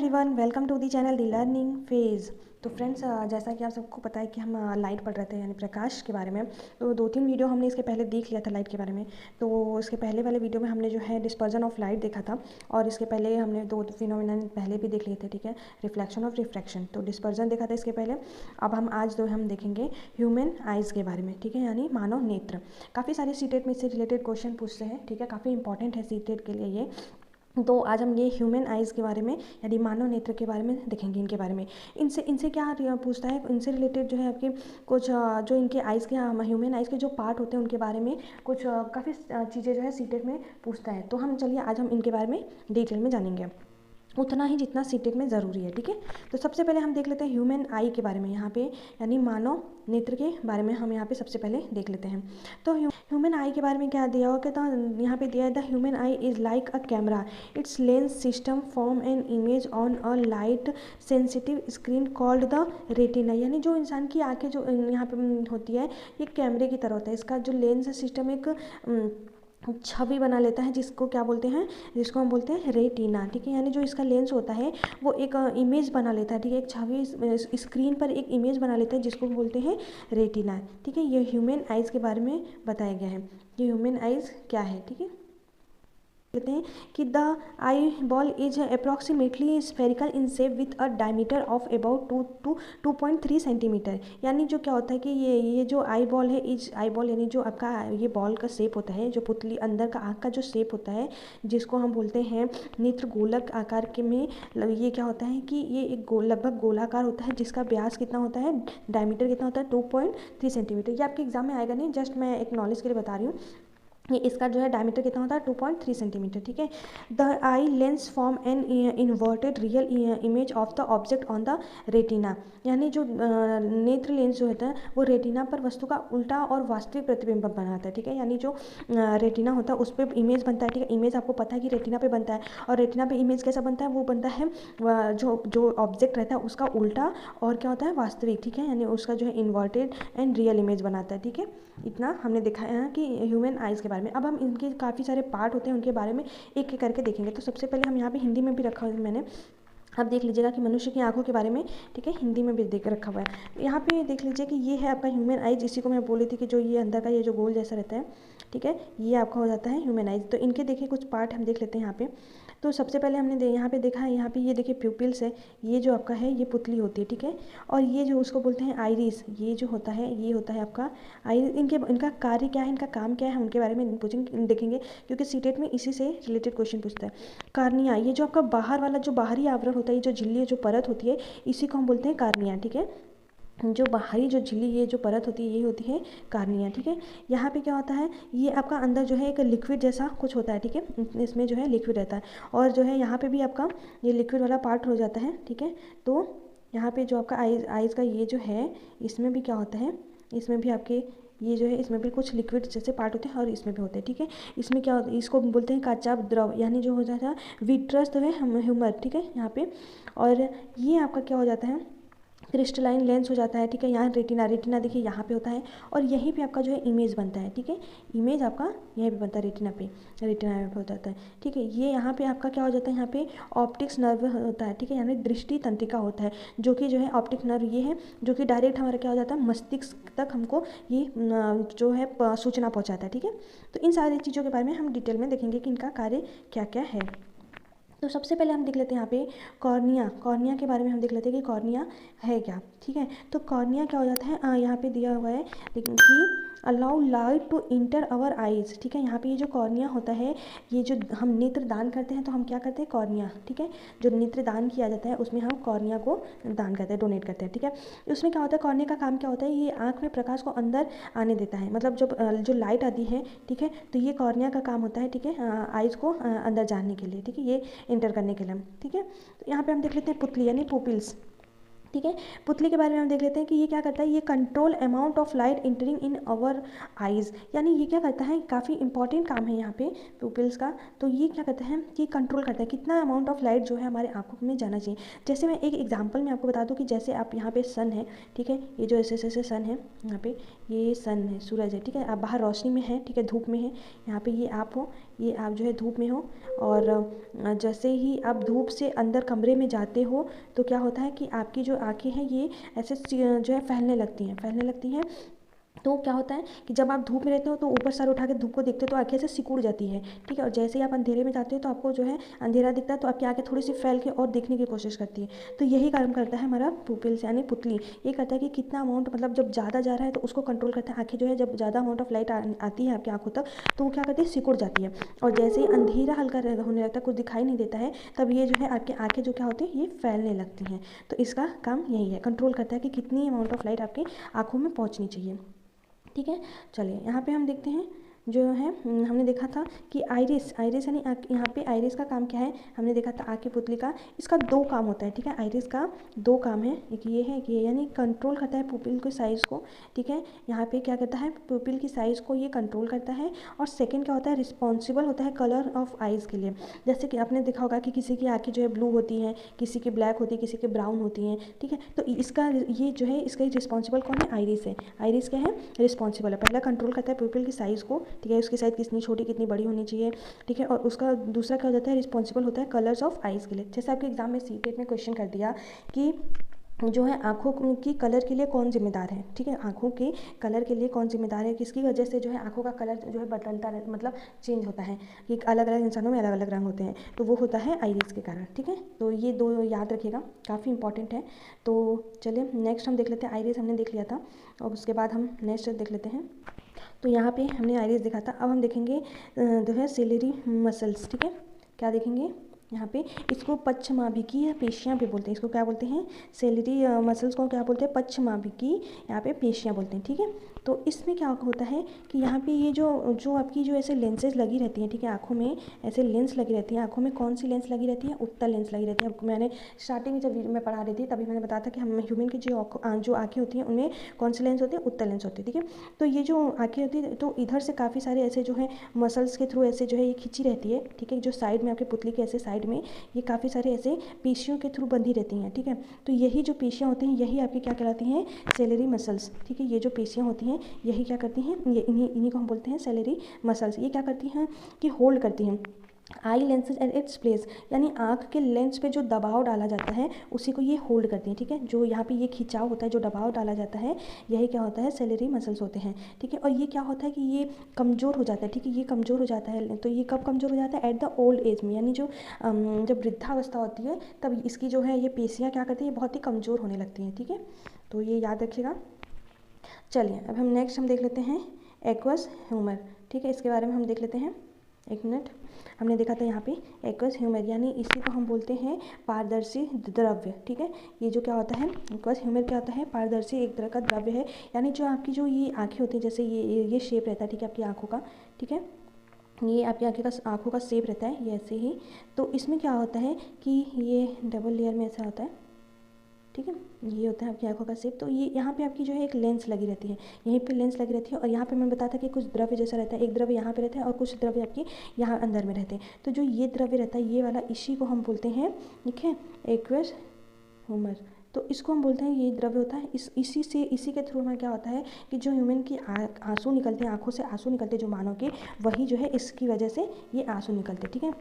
Everyone, welcome to the channel the learning phase. तो friends, जैसा कि आप सबको पता है कि हम लाइट पढ़ रहे थे यानी प्रकाश के बारे में। तो 2-3 वीडियो हमने इसके पहले देख लिया था लाइट के बारे में। तो इसके पहले वाले वीडियो में हमने जो है डिस्पर्जन ऑफ लाइट देखा था, और इसके पहले हमने 2 फिनोमिना पहले भी देख लिए थे, ठीक है। रिफ्लेक्शन ऑफ रिफ्रैक्शन, तो डिस्पर्जन देखा था इसके पहले। अब हम आज जो हम देखेंगे ह्यूमन आइज़ के बारे में, ठीक है, यानी मानव नेत्र। काफ़ी सारे सीटेट में इससे रिलेटेड क्वेश्चन पूछते हैं, ठीक है, काफ़ी इंपॉर्टेंट है सीटेट के लिए ये। तो आज हम ये ह्यूमन आइज़ के बारे में यानी मानव नेत्र के बारे में देखेंगे। इनके बारे में इनसे इनसे क्या पूछता है, इनसे रिलेटेड जो है आपके कुछ जो इनके आइज़ के ह्यूमन आइज़ के जो पार्ट होते हैं उनके बारे में कुछ काफ़ी चीज़ें जो है सीटेट में पूछता है। तो हम चलिए आज हम इनके बारे में डिटेल में जानेंगे, उतना ही जितना सीटेट में ज़रूरी है, ठीक है। तो सबसे पहले हम देख लेते हैं ह्यूमन आई के बारे में यहाँ पे, यानी मानव नेत्र के बारे में हम यहाँ पे सबसे पहले देख लेते हैं। तो ह्यूमन आई के बारे में क्या दिया हुआ, तो यहाँ पे दिया है the human I is like a camera, it's lens system form an image on a light sensitive screen called the retina. यानी जो इंसान की आँखें जो यहाँ पे होती है ये कैमरे की तरह होता है। इसका जो लेंस सिस्टम एक छवि बना लेता है, जिसको क्या बोलते हैं, जिसको हम बोलते हैं रेटिना, ठीक है। यानी जो इसका लेंस होता है वो एक इमेज बना लेता है, ठीक है, एक छवि स्क्रीन पर एक इमेज बना लेता है जिसको बोलते हैं रेटिना, ठीक है। ये ह्यूमन आइज़ के बारे में बताया गया है। ये ह्यूमन आइज़ क्या है, ठीक है। कहते हैं कि the eye ball is approximately spherical in shape with a diameter of about 2.3 centimetre. यानी जो क्या होता है कि ये जो आई बॉल है, इज आई बॉल यानी जो आपका ये बॉल का शेप होता है, जो पुतली अंदर का आँख का जो शेप होता है जिसको हम बोलते हैं नेत्र गोलक आकार के में, ये क्या होता है कि ये एक लगभग गोलाकार होता है जिसका व्यास कितना होता है, डायमीटर कितना होता है 2.3 सेंटीमीटर। ये आपके एग्जाम में आएगा नहीं, जस्ट मैं एक नॉलेज के लिए बता रही हूँ। इसका जो है डायमीटर कितना होता है 2.3 सेंटीमीटर, ठीक है। The eye lens form an inverted real image of the object on the retina. यानी जो नेत्र लेंस जो होता है वो रेटिना पर वस्तु का उल्टा और वास्तविक प्रतिबिंब बनाता है, ठीक है। यानी जो रेटिना होता है उस पर इमेज बनता है, ठीक है। इमेज आपको पता है कि रेटिना पे बनता है, और रेटिना पे इमेज कैसा बनता है, वो बनता है जो जो ऑब्जेक्ट रहता है उसका उल्टा और क्या होता है वास्तविक, ठीक है। यानी उसका जो है इन्वर्टेड एंड रियल इमेज बनाता है, ठीक है। इतना हमने देखा है कि ह्यूमन आइज़ के बारे में। अब हम इनके काफ़ी सारे पार्ट होते हैं उनके बारे में एक एक करके देखेंगे। तो सबसे पहले हम यहाँ पे हिंदी में भी रखा हुआ है मैंने, अब देख लीजिएगा कि मनुष्य की आंखों के बारे में, ठीक है, हिंदी में भी देख रखा हुआ है। यहाँ पे देख लीजिए कि ये है आपका ह्यूमन आइज, इसी को मैं बोली थी कि जो ये अंदर का ये जो गोल जैसा रहता है, ठीक है, ये आपका हो जाता है ह्यूमन आइज। तो इनके देखिए कुछ पार्ट हम देख लेते हैं यहाँ पे। तो सबसे पहले हमने यहाँ पे देखा है, यहाँ पे ये देखिए प्यूपिल्स है, ये जो आपका है ये पुतली होती है, ठीक है। और ये जो उसको बोलते हैं आइरिस, ये जो होता है ये होता है आपका आइरिस। इनका कार्य क्या है, इनका काम क्या है, उनके बारे में पूछेंगे, देखेंगे, क्योंकि सीटेट में इसी से रिलेटेड क्वेश्चन पूछता है। कार्निया, ये जो आपका बाहर वाला जो बाहरी आवरण होता है, ये जो झिल्ली जो परत होती है, इसी को हम बोलते हैं कार्निया, ठीक है। जो बाहरी जो झिल्ली ये जो परत होती है ये होती है कार्निया, ठीक है। यहाँ पे क्या होता है, ये आपका अंदर जो है एक लिक्विड जैसा कुछ होता है, ठीक है, इसमें जो है लिक्विड रहता है, और जो है यहाँ पे भी आपका ये लिक्विड वाला पार्ट हो जाता है, ठीक है। तो यहाँ पे जो आपका आइज़ का ये जो है इसमें भी क्या होता है, इसमें भी आपके ये जो है इसमें भी कुछ लिक्विड जैसे पार्ट होते हैं और इसमें भी होते हैं, ठीक है। इसमें क्या होता है, इसको बोलते हैं कच्चा द्रव, यानी जो हो जाता है विट्रस है ह्यूमर, ठीक है, यहाँ पे। और ये आपका क्या हो जाता है क्रिस्टलाइन लेंस हो जाता है, ठीक है। यहाँ रेटिना, रेटिना देखिए यहाँ पे होता है, और यहीं पे आपका जो है इमेज बनता है, ठीक है। इमेज आपका यहीं पे बनता है रेटिना पे, रेटिना पे हो जाता है, ठीक है। ये यहाँ पे आपका क्या हो जाता है, यहाँ पे ऑप्टिक्स नर्व होता है, ठीक है, यानी दृष्टि तंत्रिका होता है, जो कि जो है ऑप्टिक नर्व ये है जो कि डायरेक्ट हमारा क्या हो जाता है मस्तिष्क तक हमको ये जो है सूचना पहुँचाता है, ठीक है। तो इन सारी चीज़ों के बारे में हम डिटेल में देखेंगे कि इनका कार्य क्या क्या है। तो सबसे पहले हम देख लेते हैं यहाँ पे कॉर्निया, कॉर्निया के बारे में हम देख लेते हैं कि कॉर्निया है क्या, ठीक है। तो कॉर्निया क्या हो जाता है, यहाँ पे दिया हुआ है लेकिन कि allow light to enter our eyes, ठीक है। यहाँ पे ये जो कॉर्निया होता है, ये जो हम नेत्र दान करते हैं तो हम क्या करते हैं कॉर्निया, ठीक है, जो नेत्र दान किया जाता है उसमें हम कॉर्निया को दान करते हैं, डोनेट करते हैं, ठीक है। उसमें क्या होता है, कॉर्निया का काम क्या होता है, ये आँख में प्रकाश को अंदर आने देता है, मतलब जब जो लाइट आती है, ठीक है, तो ये कॉर्निया का काम होता है, ठीक है, आइज़ को अंदर जाने के लिए, ठीक है, ये इंटर करने के लिए, ठीक है। तो यहाँ पे हम देख लेते हैं पुतली यानी पुपिल्स, ठीक है। पुतली के बारे में हम देख लेते हैं कि ये क्या करता है, ये control amount of light entering in our eyes, यानी ये क्या करता है, काफ़ी इंपॉर्टेंट काम है यहाँ पे पुपिल्स का। तो ये क्या करता है कि कंट्रोल करता है कितना अमाउंट ऑफ लाइट जो है हमारे आंखों में जाना चाहिए। जैसे मैं एक एग्जांपल में आपको बता दूँ कि जैसे आप यहाँ पे सन है, ठीक है, ये जो ऐसे ऐसे सन है, यहाँ पे ये सन है, सूरज है, ठीक है, आप बाहर रोशनी में है, ठीक है, धूप में है, यहाँ पे ये आप हो, ये आप जो है धूप में हो, और जैसे ही आप धूप से अंदर कमरे में जाते हो तो क्या होता है कि आपकी जो आँखें हैं ये ऐसे जो है फैलने लगती हैं। तो क्या होता है कि जब आप धूप में रहते हो तो ऊपर सर उठा के धूप को देखते हो तो आँखें से सिकुड़ जाती है, ठीक है, और जैसे ही आप अंधेरे में जाते हो तो आपको जो है अंधेरा दिखता है, तो आपकी आँखें थोड़ी सी फैल के और देखने की कोशिश करती है। तो यही काम करता है हमारा पुपिल्स यानी पुतली, ये करता है कि कितना अमाउंट, मतलब जब ज़्यादा जा रहा है तो उसको कंट्रोल करता है। आँखें जो है जब ज़्यादा अमाउंट ऑफ लाइट आती है आपकी आँखों तक तो वो क्या करती है, सिकुड़ जाती है, और जैसे ही अंधेरा हल्का होने लगता है, कुछ दिखाई नहीं देता है, तब ये जो है आपकी आँखें जो क्या होती है, ये फैलने लगती हैं। तो इसका काम यही है, कंट्रोल करता है कि कितनी अमाउंट ऑफ लाइट आपकी आँखों में पहुँचनी चाहिए। ठीक है, चलिए यहाँ पे हम देखते हैं जो है हमने देखा था कि आइरिस यानी यहाँ पे आइरिस का काम क्या है, हमने देखा था आँख की पुतली का, इसका दो काम होता है, ठीक है, आइरिस का दो काम है, एक ये है कि यानी कंट्रोल करता है पुपिल के साइज़ को, ठीक है, यहाँ पे क्या करता है पुपिल की साइज़ को ये कंट्रोल करता है, और सेकंड क्या होता है, रिस्पॉन्सिबल होता है कलर ऑफ आइज़ के लिए। जैसे कि आपने देखा होगा कि किसी की आँखें जो है ब्लू होती हैं, किसी की ब्लैक होती है, किसी की ब्राउन होती हैं, ठीक है, तो इसका ये जो है इसका रिस्पॉन्सिबल कौन है, आइरिस है। आइरिस क्या है, रिस्पॉन्सिबल है, पहला कंट्रोल करता है पुपिल की साइज़ को, ठीक है, उसकी साइज़ कितनी छोटी कितनी बड़ी होनी चाहिए, ठीक है, और उसका दूसरा क्या हो जाता है, रिस्पॉन्सिबल होता है कलर्स ऑफ आइज़ के लिए। जैसे आपके एग्जाम में सीटेट में क्वेश्चन कर दिया कि जो है आँखों की कलर के लिए कौन जिम्मेदार है, ठीक है, आँखों के कलर के लिए कौन जिम्मेदार है, किसकी वजह से जो है आँखों का कलर जो है बदलता रहता, मतलब चेंज होता है, कि अलग अलग इंसानों में अलग अलग रंग होते हैं, तो वो होता है आइरिस के कारण, ठीक है। तो ये दो याद रखिएगा, काफ़ी इंपॉर्टेंट है। तो चलिए नेक्स्ट हम देख लेते हैं, आइरिस हमने देख लिया था, और उसके बाद हम नेक्स्ट देख लेते हैं। तो यहाँ पे हमने आइरिस देखा था, अब हम देखेंगे जो है सिलेरी मसल्स, ठीक है, क्या देखेंगे यहाँ पे, इसको पश्चमाभिकी या पेशियाँ भी बोलते हैं, इसको क्या बोलते हैं, सेलेरी मसल्स को क्या बोलते हैं, पश्चमाभिकी, यहाँ पे पेशियाँ बोलते हैं, ठीक है। तो इसमें क्या होता है कि यहाँ पे ये जो आपकी जो ऐसे लेंसेज लगी रहती हैं, ठीक है, आँखों में ऐसे लेंस लगी रहती हैं, आँखों में कौन सी लेंस लगी रहती है, उत्तल लेंस लगी रहती है। मैंने स्टार्टिंग में जब वीडियो में पढ़ा रही थी तभी मैंने बताया था कि हम ह्यूमन की जो आँखें होती हैं उनमें कौन सी लेंस होती है, उत्तल लेंस होती है, ठीक है। तो ये जो आँखें होती है तो इधर से काफ़ी सारे ऐसे जो है मसल्स के थ्रू ऐसे जो है ये खींची रहती है, ठीक है, जो साइड में आपके पुतली के ऐसे साइड में ये काफ़ी सारे ऐसे पेशियों के थ्रू बंधी रहती हैं, ठीक है। तो यही जो पेशियाँ होती हैं यही आपकी क्या कहलाती हैं, सेलेरी मसल्स, ठीक है, ये जो पेशियाँ होती हैं यही क्या करती हैं, ये इन्हीं को हम बोलते हैं सेलेरी मसल्स। ये क्या करती हैं कि होल्ड करती हैं आई लेंसेज एट इट्स प्लेस, यानी आँख के लेंस पे जो दबाव डाला जाता है उसी को ये होल्ड करती हैं, ठीक है, जो यहाँ पे ये खिंचाव होता है, जो दबाव डाला जाता है, यही क्या होता है, सेलेरी मसल्स होते हैं, ठीक है। और ये क्या होता है कि ये कमज़ोर हो जाता है, ठीक है, ये कमज़ोर हो जाता है, तो ये कब कमज़ोर हो जाता है, एट द ओल्ड एज में, यानी जो जब वृद्धावस्था होती है तब इसकी जो है ये पेशियाँ क्या करती है, बहुत ही कमज़ोर होने लगती हैं, ठीक है। तो ये याद रखिएगा। चलिए अब हम नेक्स्ट हम देख लेते हैं एक्वस ह्यूमर, ठीक है, इसके बारे में हम देख लेते हैं, एक मिनट। हमने देखा था यहाँ पे एक्वस ह्यूमर, यानी इसी को हम बोलते हैं पारदर्शी द्रव्य, ठीक है। ये जो क्या होता है एक्वस ह्यूमर क्या होता है, पारदर्शी एक तरह का द्रव्य है, यानी जो आपकी जो ये आँखें होती हैं, जैसे ये शेप रहता है, ठीक है, आपकी आँखों का, ठीक है, ये आपकी आँखों का शेप रहता है ये ऐसे ही। तो इसमें क्या होता है कि ये डबल लेयर में ऐसा होता है, ठीक है, ये होता है आपकी आँखों का शेप। तो ये यहाँ पे आपकी जो है एक लेंस लगी रहती है, यहीं पे लेंस लगी रहती है, और यहाँ पे मैंने बताया था कि कुछ द्रव्य जैसा रहता है, एक द्रव्य यहाँ पे रहता है और कुछ द्रव्य आपके यहाँ अंदर में रहते हैं। तो जो ये द्रव्य रहता है ये वाला, इसी को हम बोलते हैं, ठीक है, एक्वस ह्यूमर। तो इसको हम बोलते हैं ये द्रव्य होता है, इसी के थ्रू हमें क्या होता है कि जो ह्यूमन की आंसू निकलते हैं, आँखों से आंसू निकलते हैं जो मानव के, वही जो है इसकी वजह से ये आंसू निकलते हैं, ठीक है,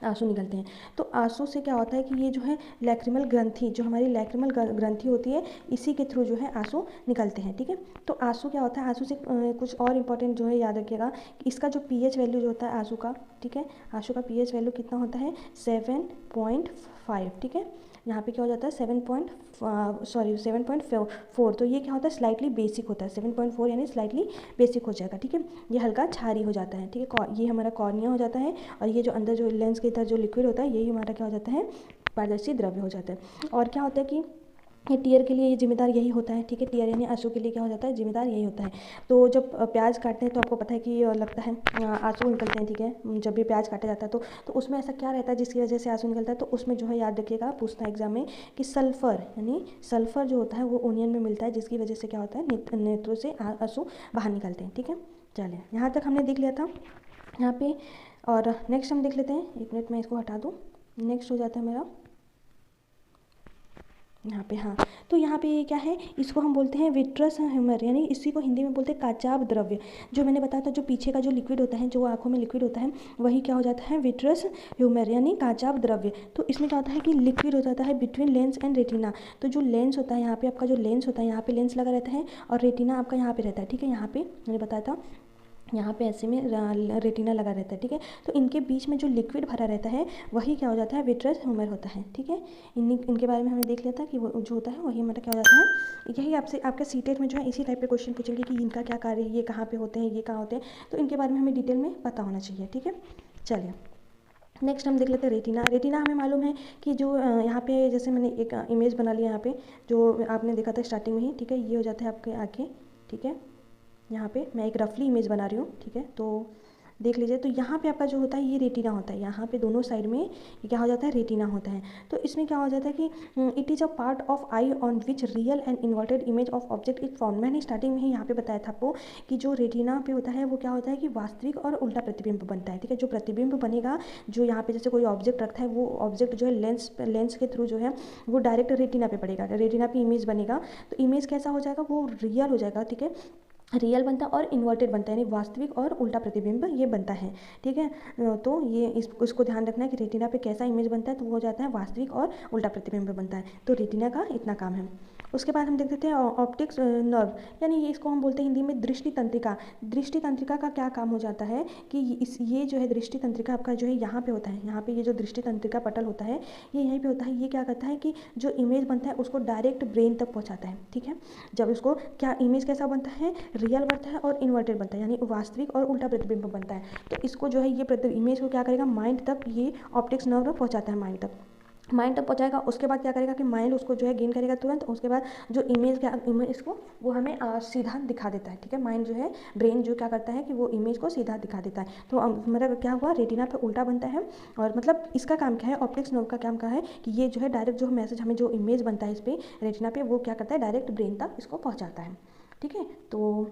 आंसू निकलते हैं। तो आंसू से क्या होता है कि ये जो है लैक्रिमल ग्रंथि, जो हमारी लैक्रिमल ग्रंथि होती है, इसी के थ्रू जो है आंसू निकलते हैं, ठीक है। तो आंसू क्या होता है, आंसू से कुछ और इंपॉर्टेंट जो है याद रखिएगा कि इसका जो पीएच वैल्यू जो होता है आंसू का, ठीक है, आंसू का पीएच वैल्यू कितना होता है, 7.5, ठीक है। यहाँ पे क्या हो जाता है 7.4, तो ये क्या होता है स्लाइटली बेसिक होता है, 7.4 यानी स्लाइटली बेसिक हो जाएगा, ठीक है, ये हल्का क्षारी हो जाता है, ठीक है, ये हमारा कॉर्निया हो जाता है, और ये जो अंदर जो लेंस के इधर जो लिक्विड होता है यही हमारा क्या हो जाता है, पारदर्शी द्रव्य हो जाता है। और क्या होता है कि ये टीयर के लिए ये जिम्मेदार यही होता है, ठीक है। टीयर यानी आंसू के लिए क्या हो जाता है, जिम्मेदार यही होता है। तो जब प्याज काटते हैं तो आपको पता है कि लगता है आंसू निकलते हैं, ठीक है। जब भी प्याज काटा जाता है तो उसमें ऐसा क्या रहता है जिसकी वजह से आंसू निकलता है, तो उसमें जो है याद रखिएगा, पूछता है एग्जाम में कि सल्फर, यानी सल्फर जो होता है वो ओनियन में मिलता है, जिसकी वजह से क्या होता है, नेत्रों से आंसू बाहर निकलते हैं, ठीक है। चलिए, यहाँ तक हमने देख लिया था यहाँ पे। और नेक्स्ट हम देख लेते हैं, 1 मिनट में इसको हटा दूँ। नेक्स्ट हो जाता है मेरा यहाँ पे, हाँ। तो यहाँ पे क्या है, इसको हम बोलते हैं विट्रस ह्यूमर, यानी इसी को हिंदी में बोलते हैं काचाभ द्रव्य। जो मैंने बताया था, जो पीछे का जो लिक्विड होता है, जो आंखों में लिक्विड होता है, वही क्या हो जाता है, विट्रस ह्यूमर यानी काचाभ द्रव्य। तो इसमें क्या होता है कि लिक्विड हो जाता है बिटवीन लेंस एंड रेटिना। तो जो लेंस होता है यहाँ पे, आपका जो लेंस होता है, यहाँ पे लेंस लगा रहता है और रेटिना आपका यहाँ पे रहता है, ठीक है। यहाँ पे मैंने बताया था, यहाँ पे ऐसे में रेटिना लगा रहता है, ठीक है। तो इनके बीच में जो लिक्विड भरा रहता है वही क्या हो जाता है, विट्रस ह्यूमर होता है, ठीक है। इनके बारे में हमने देख लिया था कि वो जो होता है वही हमारा क्या हो जाता है। यही आपसे आपके सीटेट में जो है इसी टाइप के क्वेश्चन पूछेंगे कि इनका क्या कार्य है, ये कहाँ पे होते हैं, ये कहाँ होते हैं। तो इनके बारे में हमें डिटेल में पता होना चाहिए, ठीक है। चलिए, नेक्स्ट हम देख लेते हैं रेटिना। रेटिना हमें मालूम है कि जो यहाँ पे जैसे मैंने एक इमेज बना लिया यहाँ पे, जो आपने देखा था स्टार्टिंग में ही, ठीक है। ये हो जाता है आपके आँखें, ठीक है। यहाँ पे मैं एक रफली इमेज बना रही हूँ, ठीक है। तो देख लीजिए, तो यहाँ पे आपका जो होता है ये रेटिना होता है, यहाँ पे दोनों साइड में ये क्या हो जाता है, रेटिना होता है। तो इसमें क्या हो जाता है कि it is a part of I on which real and inverted image of object is form. मैंने स्टार्टिंग में ही यहाँ पे बताया था आपको कि जो रेटिना पे होता है वो क्या होता है कि वास्तविक और उल्टा प्रतिबिंब बनता है, ठीक है। जो प्रतिबिंब बनेगा, जो यहाँ पे जैसे कोई ऑब्जेक्ट रखता है, वो ऑब्जेक्ट जो है लेंस के थ्रू जो है वो डायरेक्ट रेटिना पे पड़ेगा, रेटिना पे इमेज बनेगा। तो इमेज कैसा हो जाएगा, वो रियल हो जाएगा, ठीक है। रियल बनता है और इन्वर्टेड बनता है, यानी वास्तविक और उल्टा प्रतिबिंब ये बनता है, ठीक है। तो ये इसको ध्यान रखना है कि रेटिना पे कैसा इमेज बनता है, तो वो हो जाता है वास्तविक और उल्टा प्रतिबिंब बनता है। तो रेटिना का इतना काम है। उसके बाद हम देख लेते हैं ऑप्टिक्स नर्व, यानी ये इसको हम बोलते हैं हिंदी में दृष्टि तंत्रिका। दृष्टि तंत्रिका का क्या काम हो जाता है कि ये जो है दृष्टि तंत्रिका आपका जो है यहाँ पे होता है, यहाँ पे ये जो दृष्टि तंत्रिका पटल होता है ये यहीं पे होता है। ये क्या करता है कि जो इमेज बनता है उसको डायरेक्ट ब्रेन तक पहुँचाता है, ठीक है। जब इसको क्या इमेज कैसा बनता है, रियल बनता है और इन्वर्टेड बनता है, यानी वास्तविक और उल्टा प्रतिबिंब बनता है। तो इसको जो है ये इमेज को क्या करेगा, माइंड तक ये ऑप्टिक्स नर्व पहुँचाता है, माइंड तक पहुँचाएगा। उसके बाद क्या करेगा कि माइंड उसको जो है गेन करेगा तुरंत। उसके बाद जो इमेज इसको वो हमें सीधा दिखा देता है, ठीक है। माइंड जो है, ब्रेन जो क्या करता है कि वो इमेज को सीधा दिखा देता है। तो मतलब क्या हुआ, रेटिना पे उल्टा बनता है। और मतलब इसका काम क्या है, ऑप्टिक्स नर्व का काम क्या है कि ये जो है डायरेक्ट जो मैसेज हमें जो इमेज बनता है इस पर रेटिना पे, वो क्या करता है, डायरेक्ट ब्रेन तक इसको पहुँचाता है, ठीक है। तो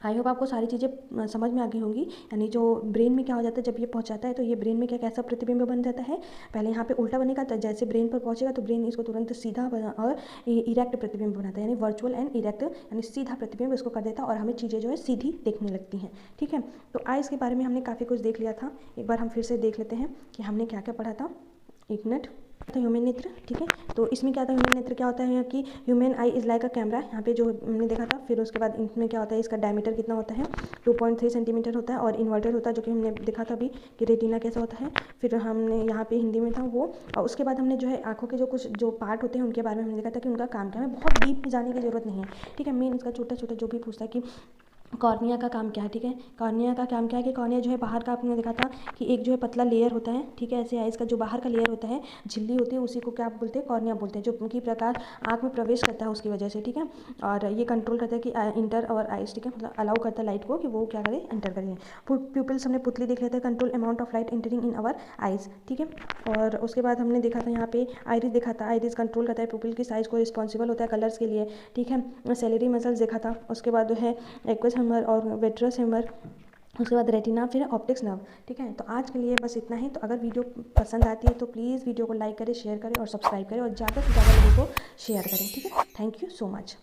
आई होप आपको सारी चीज़ें समझ में आ गई होंगी। यानी जो ब्रेन में क्या हो जाता है, जब ये पहुंचाता है तो ये ब्रेन में क्या कैसा प्रतिबिंब बन जाता है, पहले यहाँ पे उल्टा बनेगा, तो जैसे ब्रेन पर पहुंचेगा तो ब्रेन इसको तुरंत सीधा और इरेक्ट प्रतिबिंब बनाता है, यानी वर्चुअल एंड इरेक्ट, यानी सीधा प्रतिबिंब इसको कर देता है और हमें चीज़ें जो है सीधी देखने लगती हैं, ठीक है। तो आइज़ के बारे में हमने काफ़ी कुछ देख लिया था। एक बार हम फिर से देख लेते हैं कि हमने क्या क्या पढ़ा था। 1 मिनट। तो ह्यूमन नेत्र, ठीक है। तो इसमें क्या था, ह्यूमन नेत्र क्या होता है कि human I is like a camera, यहाँ पे जो हमने देखा था। फिर उसके बाद इसमें क्या होता है, इसका डायमीटर कितना होता है, 2.3 सेंटीमीटर होता है और इन्वर्टेड होता है, जो कि हमने देखा था अभी कि रेटिना कैसा होता है। फिर हमने यहाँ पे हिंदी में था वो। और उसके बाद हमने जो है आँखों के जो कुछ जो पार्ट होते हैं उनके बारे में हमने देखा था कि उनका काम क्या है। बहुत डीप में जाने की जरूरत नहीं है, ठीक है। मेन इसका छोटा छोटा जो भी पूछता है कि कॉर्निया का काम क्या है, ठीक है। कॉर्निया का काम क्या है कि कॉर्निया जो है बाहर का आपने देखा था कि एक जो है पतला लेयर होता है, ठीक है। ऐसे इसका जो बाहर का लेयर होता है, झिल्ली होती है, उसी को क्या बोलते हैं, कॉर्निया बोलते हैं, जो उनकी प्रकाश आँख में प्रवेश करता है उसकी वजह से, ठीक है। और ये कंट्रोल करता है कि इंटर और आइज, ठीक है, मतलब अलाउ करता है लाइट को कि वो क्या करे, एंटर करें। प्यूपिल्स हमने पुतली देख लेते हैं, control amount of light entering in our eyes, ठीक है। और उसके बाद हमने देखा था यहाँ पे आइरिस देखा था, आइरिस कंट्रोल करता है प्यूपिल की साइज को, रिस्पॉन्सिबल होता है कलर्स के लिए, ठीक है। सेलेरी मसल्स देखा था। उसके बाद जो है एक्वस ह्यूमर और वेट्रस ह्यूमर, उसके बाद रेटिना, फिर ऑप्टिक्स नर्व, ठीक है। तो आज के लिए बस इतना ही। तो अगर वीडियो पसंद आती है तो प्लीज़ वीडियो को लाइक करें, शेयर करें और सब्सक्राइब करें और ज़्यादा से ज़्यादा लोगों को शेयर करें, ठीक है। Thank you so much.